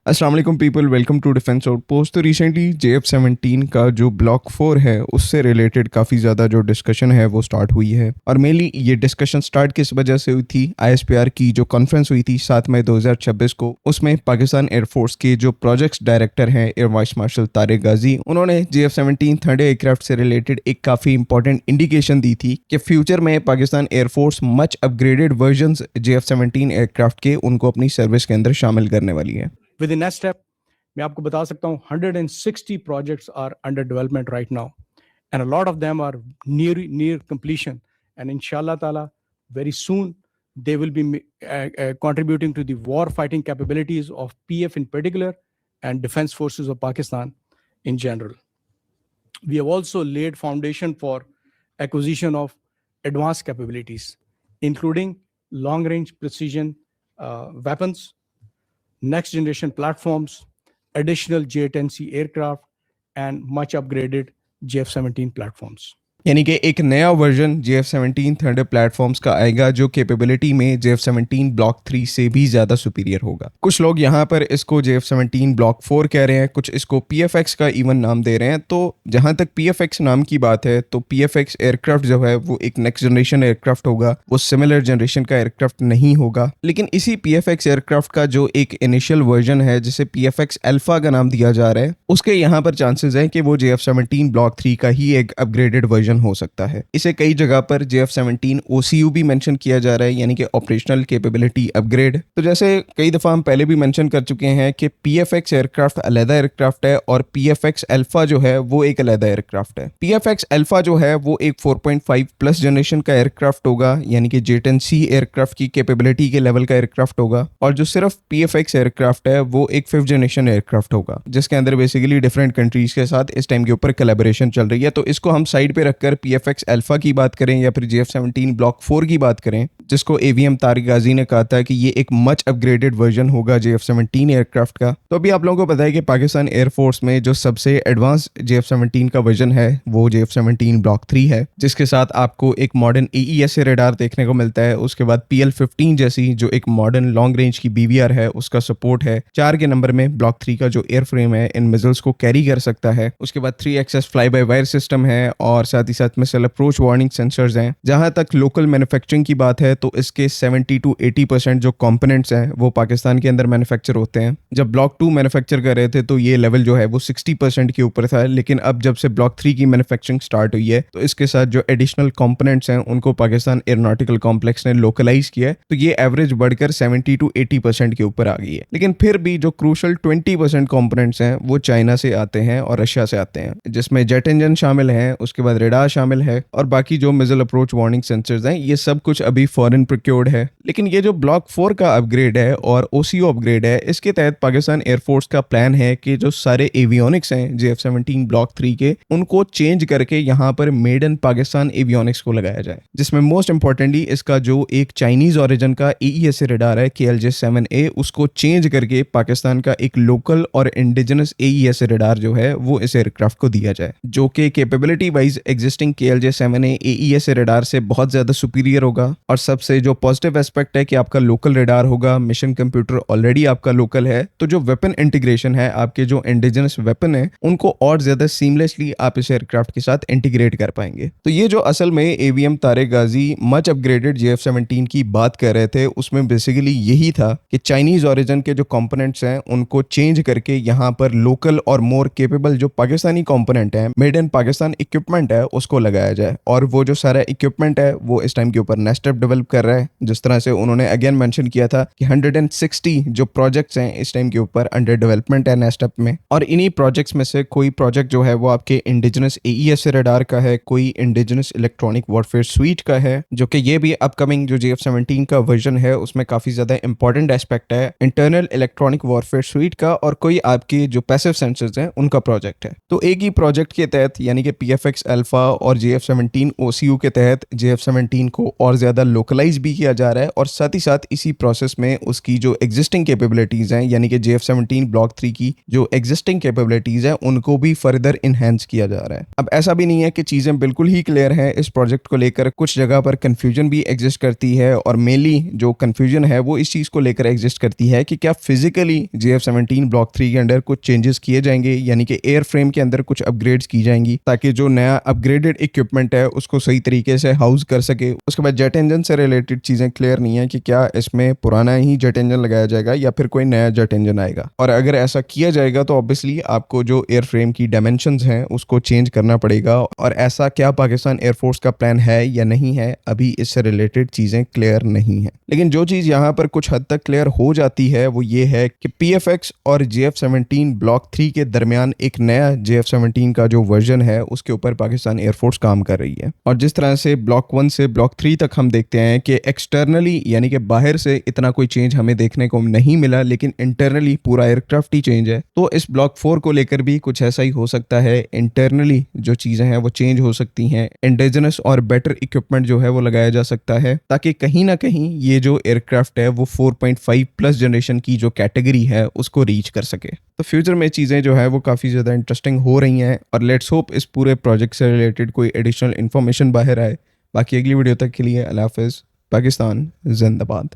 अस्सलाम वालेकुम people, welcome to defence outpost. तो रिसेंटली JF-17 का जो ब्लॉक 4 है उससे रिलेटेड काफ़ी ज़्यादा जो डिस्कशन है वो स्टार्ट हुई है। और मेनली ये डिस्कशन स्टार्ट किस वजह से हुई थी? ISPR की जो कॉन्फ्रेंस हुई थी 7 मई 2026 को, उसमें पाकिस्तान एयरफोर्स के जो प्रोजेक्ट्स डायरेक्टर हैं एयर वाइस मार्शल तारिक गाजी, उन्होंने JF-17 थंडर एयरक्राफ्ट से रिलेटेड एक काफ़ी इंपॉर्टेंट इंडिकेशन दी थी कि फ्यूचर में Pakistan air force much upgraded version JF-17 aircraft के उनको अपनी सर्विस के अंदर शामिल करने वाली है। With the next step, मैं आपको बता सकता हूँ 160 projects are under development right now, and a lot of them are near completion. And inshallah ta'ala, very soon they will be contributing to the war fighting capabilities of PF in particular and defense forces of Pakistan in general. We have also laid foundation for acquisition of advanced capabilities, including long range precision weapons, next generation platforms, additional J-10C aircraft, and much upgraded JF-17 platforms. यानी कि एक नया version JF-17 thunder platforms का आएगा जो capability में JF-17 block 3 से भी ज़्यादा सुपीरियर होगा। कुछ लोग यहाँ पर इसको JF-17 ब्लॉक 4 कह रहे हैं, कुछ इसको PFX का इवन नाम दे रहे हैं। तो जहाँ तक PFX नाम की बात है तो PFX एयरक्राफ्ट जो है वो एक नेक्स्ट जनरेशन एयरक्राफ्ट होगा, वो सिमिलर जनरेशन का एयरक्राफ्ट नहीं होगा। लेकिन इसी PFX एयरक्राफ्ट का जो एक इनिशियल वर्जन है जिसे PFX अल्फा का नाम दिया जा रहा है, उसके यहाँ पर चांसेस हैं कि वो JF-17 ब्लॉक 3 का ही एक अपग्रेडेड वर्जन हो सकता है। इसे कई जगह पर JF-17 OCU भी मेंशन किया जा रहा है, यानी कि ऑपरेशनल कैपेबिलिटी अपग्रेड। तो जैसे कई दफा हम पहले भी मेंशन कर चुके हैं कि PFX एयरक्राफ्ट अलग एयरक्राफ्ट है और PFX अल्फा जो है वो एक अलग एयरक्राफ्ट है। PFX अल्फा जो है वो एक 4.5 प्लस जनरेशन का एयरक्राफ्ट होगा, यानी कि J-10C एयरक्राफ्ट की कैपेबिलिटी के लेवल का एयरक्राफ्ट होगा। और जो सिर्फ PFX एयरक्राफ्ट है वो एक 5th जनरेशन एयरक्राफ्ट होगा, जिसके अंदर बेसिकली डिफरेंट कंट्रीज के साथ इस टाइम के ऊपर कोलैबोरेशन चल रही है। तो इसको हम साइड पे रखकर PFX अल्फा की बात करें या फिर JF-17 ब्लॉक 4 की बात करें, जिसको AVM तारिक गाजी ने कहा था कि ये एक मच अपग्रेडेड वर्जन होगा JF-17 एयरक्राफ्ट का। तो अभी आप लोगों को पता है कि पाकिस्तान एयरफोर्स में जो सबसे एडवांस JF-17 का वर्जन है वो JF-17 ब्लॉक 3 है, जिसके साथ आपको एक मॉडर्न AESA रडार देखने को मिलता है। उसके बाद PL-15 जैसी जो एक मॉडर्न लॉन्ग रेंज की BVR है उसका सपोर्ट है। 4 के नंबर में ब्लॉक 3 का जो एयर फ्रेम है इन मिसाइल्स को कैरी कर सकता है। उसके बाद 3 axis fly by wire system है और साथ ही साथ मिसाइल अप्रोच वार्निंग सेंसर्स हैं। जहां तक लोकल मैन्युफैक्चरिंग की बात है तो इसके 70 to 80% जो कंपोनेंट्स हैं वो पाकिस्तान के अंदर मैन्युफैक्चर होते हैं। जब ब्लॉक 2 मैन्युफैक्चर कर रहे थे तो ये लेवल जो है वो 60% के ऊपर था, लेकिन अब जब से ब्लॉक 3 की मैन्युफैक्चरिंग स्टार्ट हुई है तो इसके साथ जो एडिशनल कंपोनेंट्स हैं उनको पाकिस्तान एरोनॉटिकल कॉम्प्लेक्स ने लोकलाइज किया है, तो ये एवरेज बढ़कर 70 to 80% के ऊपर आ गई है। लेकिन फिर भी जो क्रूशल 20% कंपोनेंट्स हैं वो चाइना से आते हैं और रशिया से आते हैं, जिसमें जेट इंजन शामिल हैं, उसके बाद रेडार शामिल है और बाकी जो मिसाइल अप्रोच वार्निंग सेंसर्स हैं ये सब कुछ अभी फॉरेन प्रोक्योर्ड है। लेकिन ये जो ब्लॉक 4 का अपग्रेड है और OCU अपग्रेड है, इसके तहत पाकिस्तान एयरफोर्स का प्लान है कि जो सारे एवियोनिक्स हैं JF-17 ब्लॉक 3 के, उनको चेंज करके यहाँ पर मेड इन पाकिस्तान एवियोनिक्स को लगाया जाए, जिसमें मोस्ट इंपॉर्टेंटली इसका जो एक चाइनीज ओरिजिन का AESA रडार है KLJ-7A, उसको चेंज करके पाकिस्तान का एक लोकल और इंडिजिनस AESA रडार जो है वो इस एयरक्राफ्ट को दिया जाए, जो कि capability wise existing KLJ-7A AESA radar से बहुत ज्यादा सुपीरियर होगा। और सबसे जो पॉजिटिव एस्पेक्ट है कि आपका लोकल रडार होगा, मिशन कंप्यूटर ऑलरेडी आपका लोकल है, तो जो वेपन इंटीग्रेशन है, आपके जो इंडिजिनस वेपन है उनको और ज्यादा सीमलेसली आप इस एयरक्राफ्ट के साथ इंटीग्रेट कर पाएंगे। तो ये जो असल में AVM तारिक गाजी मच अपग्रेडेड JF-17 की बात कर रहे थे उसमें बेसिकली यही था कि चाइनीज ओरिजिन के जो कंपोनेंट्स हैं उनको चेंज करके यहाँ पर लोकल और मोर केपेबल जो पाकिस्तानी कंपोनेंट है, मेड इन पाकिस्तान इक्विपमेंट है, उसको लगाया जाए। और वो जो सारा इक्विपमेंट है वो इस टाइम के ऊपर नेस्टअप डेवलप कर रहा है, जिस तरह से उन्होंने अगेन मेंशन किया था कि 160 जो प्रोजेक्ट्स हैं इस टाइम के ऊपर अंडर डेवलपमेंट है नेस्टअप में। और इन्हीं प्रोजेक्ट्स में से कोई प्रोजेक्ट जो है वो आपके इंडिजिनस AESA रडार का है, कोई इंडिजिनस इलेक्ट्रॉनिक वॉरफेयर स्वीट का है, जो कि ये भी अपकमिंग जो JF-17 का वर्जन है उसमें काफी ज्यादा इंपॉर्टेंट एस्पेक्ट है इंटरनल इलेक्ट्रॉनिक वॉरफेयर स्वीट का, और कोई आपकी जो पैसिव सेंसर्स हैं उनका प्रोजेक्ट है। तो एक ही प्रोजेक्ट के तहत यानी कि PFX अल्फा और JF-17 OCU के तहत JF-17 को और ज्यादा लोकल लोकलाइज भी किया जा रहा है और साथ ही साथ इसी प्रोसेस में उसकी जो एग्जिस्टिंग कैपेबिलिटीज़ हैं यानी कि JF-17 ब्लॉक 3 की जो एग्जिस्टिंग कैपेबिलिटीज़ हैं उनको भी फर्दर इन्हेंस किया जा रहा है। अब ऐसा भी नहीं है कि चीज़ें बिल्कुल ही क्लियर हैं इस प्रोजेक्ट को लेकर, कुछ जगह पर कन्फ्यूजन भी एग्जिस्ट करती है और मेनली जो कन्फ्यूजन है वो इस चीज़ को लेकर एग्जिस्ट करती है कि क्या फिजिकली JF-17 ब्लॉक 3 के अंदर कुछ चेंजेस किए जाएंगे यानी कि एयर फ्रेम के अंदर कुछ अपग्रेड्स की जाएंगी ताकि जो नया अपग्रेडेड इक्विपमेंट है उसको सही तरीके से हाउस कर सके। उसके बाद जेट इंजन से रिलेटेड चीज़ें क्लियर नहीं है कि क्या इसमें पुराना ही जेट इंजन लगाया जाएगा या फिर कोई नया जेट इंजन आएगा, और अगर ऐसा किया जाएगा तो ऑब्वियसली आपको जो एयर फ्रेम की डायमेंशंस हैं उसको चेंज करना पड़ेगा, और ऐसा क्या पाकिस्तान एयरफोर्स का प्लान है या नहीं है अभी इससे रिलेटेड चीज़ें क्लियर नहीं है। लेकिन जो चीज़ यहाँ पर कुछ हद तक क्लियर हो जाती है वो ये है कि PFX और JF-17 ब्लॉक 3 के दरमियान एक नया JF-17 का जो वर्जन है उसके ऊपर पाकिस्तान एयरफोर्स काम कर रही है। और जिस तरह से ब्लॉक 1 से ब्लॉक 3 तक हम देखते हैं कि एक्सटर्नली यानी कि बाहर से इतना कोई चेंज हमें देखने को नहीं मिला, लेकिन इंटरनली पूरा एयरक्राफ्ट ही चेंज है, तो इस ब्लॉक 4 को लेकर भी कुछ ऐसा ही हो सकता है। इंटरनली जो चीज़ें हैं वो चेंज हो सकती हैं, इंडिजिनस और बेटर इक्विपमेंट जो है वो लगाया जा सकता है ताकि कहीं ना कहीं ये जो एयरक्राफ्ट है वो 4.5 प्लस जनरेशन की जो कैटेगरी है उसको रीच कर सके। तो फ्यूचर में चीज़ें जो है वो काफ़ी ज़्यादा इंटरेस्टिंग हो रही हैं और लेट्स होप इस पूरे प्रोजेक्ट से रिलेटेड कोई एडिशनल इन्फॉर्मेशन बाहर आए। बाकी अगली वीडियो तक के लिए अल्लाह हाफ़िज़। पाकिस्तान जिंदाबाद।